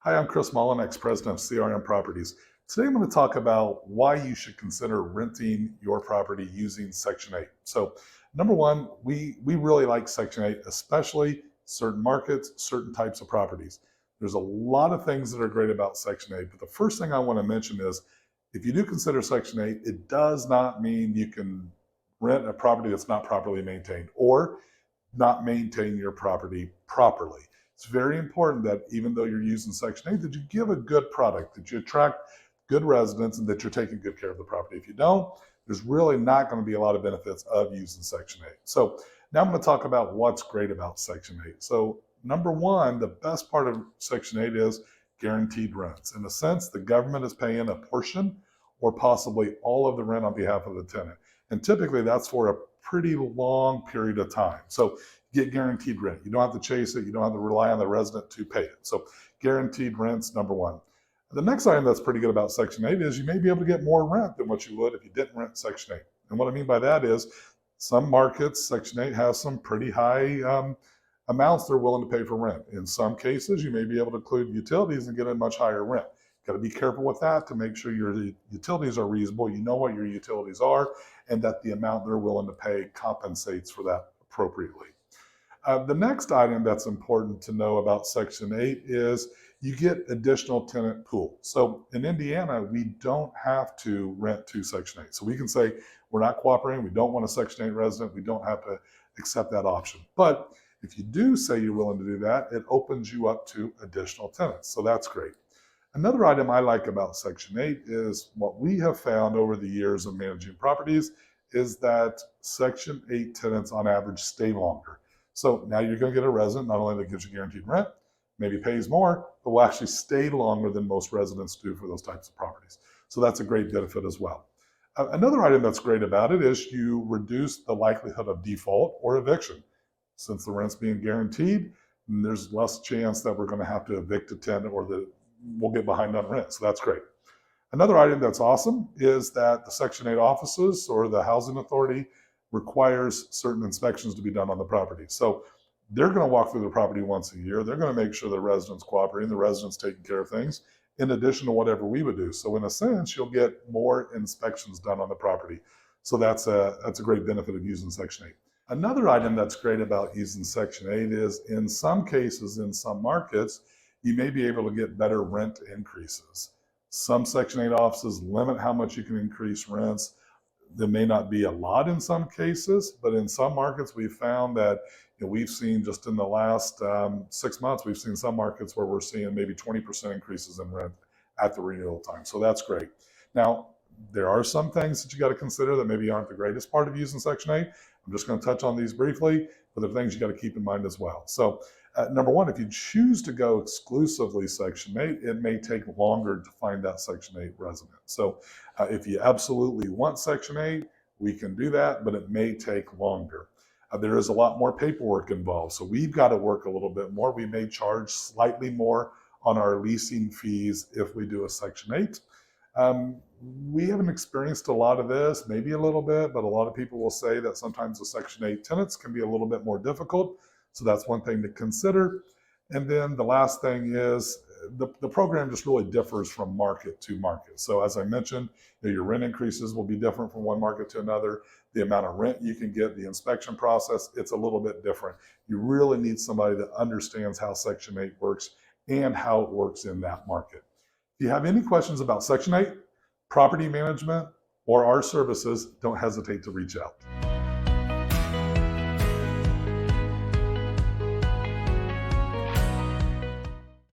Hi, I'm Chris Mullinax, president of CRM Properties. Today I'm going to talk about why you should consider renting your property using Section 8. So, number one, we really like Section 8, especially certain markets, certain types of properties. There's a lot of things that are great about Section 8, but the first thing I want to mention is if you do consider Section 8, it does not mean you can rent a property that's not properly maintained or not maintain your property properly. It's very important that even though you're using Section 8, that you give a good product, that you attract good residents, and that you're taking good care of the property. If you don't, there's really not going to be a lot of benefits of using Section 8. So now I'm going to talk about what's great about Section 8. So number one, the best part of Section 8 is guaranteed rents. In a sense, the government is paying a portion or possibly all of the rent on behalf of the tenant. And typically that's for a pretty long period of time. So you get guaranteed rent. You don't have to chase it. You don't have to rely on the resident to pay it. So guaranteed rent's number one. The next item that's pretty good about Section 8 is you may be able to get more rent than what you would if you didn't rent Section 8. And what I mean by that is some markets, Section 8 has some pretty high amounts they're willing to pay for rent. In some cases, you may be able to include utilities and get a much higher rent. Got to be careful with that to make sure your utilities are reasonable. You know what your utilities are and that the amount they're willing to pay compensates for that appropriately. The next item that's important to know about Section 8 is you get additional tenant pool. So in Indiana, we don't have to rent to Section 8. So we can say we're not cooperating, we don't want a Section 8 resident, we don't have to accept that option. But if you do say you're willing to do that, it opens you up to additional tenants. So that's great. Another item I like about Section 8 is what we have found over the years of managing properties is that Section 8 tenants on average stay longer. So now you're going to get a resident, not only that gives you guaranteed rent, maybe pays more, but will actually stay longer than most residents do for those types of properties. So that's a great benefit as well. Another item that's great about it is you reduce the likelihood of default or eviction. Since the rent's being guaranteed, there's less chance that we're going to have to evict a tenant or that we'll get behind on rent. So that's great. Another item that's awesome is that the Section 8 offices or the housing authority requires certain inspections to be done on the property. So they're going to walk through the property once a year. They're going to make sure the residents cooperating, the residents taking care of things, in addition to whatever we would do. So in a sense, you'll get more inspections done on the property. So that's a great benefit of using Section 8. Another item that's great about using Section 8 is in some cases, in some markets, you may be able to get better rent increases. Some Section 8 offices limit how much you can increase rents. There may not be a lot in some cases, but in some markets we've found that we've seen just in the last 6 months, we've seen some markets where we're seeing maybe 20% increases in rent at the renewal time. So that's great. Now, there are some things that you got to consider that maybe aren't the greatest part of using Section 8. I'm just going to touch on these briefly, but there are things you got to keep in mind as well. So number one, if you choose to go exclusively Section 8, it may take longer to find that Section 8 resident. So if you absolutely want Section 8, we can do that, but it may take longer. There is a lot more paperwork involved, so we've got to work a little bit more. We may charge slightly more on our leasing fees if we do a Section 8. We haven't experienced a lot of this, maybe a little bit, but a lot of people will say that sometimes the Section 8 tenants can be a little bit more difficult. So that's one thing to consider. And then the last thing is the program just really differs from market to market. So as I mentioned, your rent increases will be different from one market to another. The amount of rent you can get, the inspection process, it's a little bit different. You really need somebody that understands how Section 8 works and how it works in that market. If you have any questions about Section 8, property management, or our services, don't hesitate to reach out.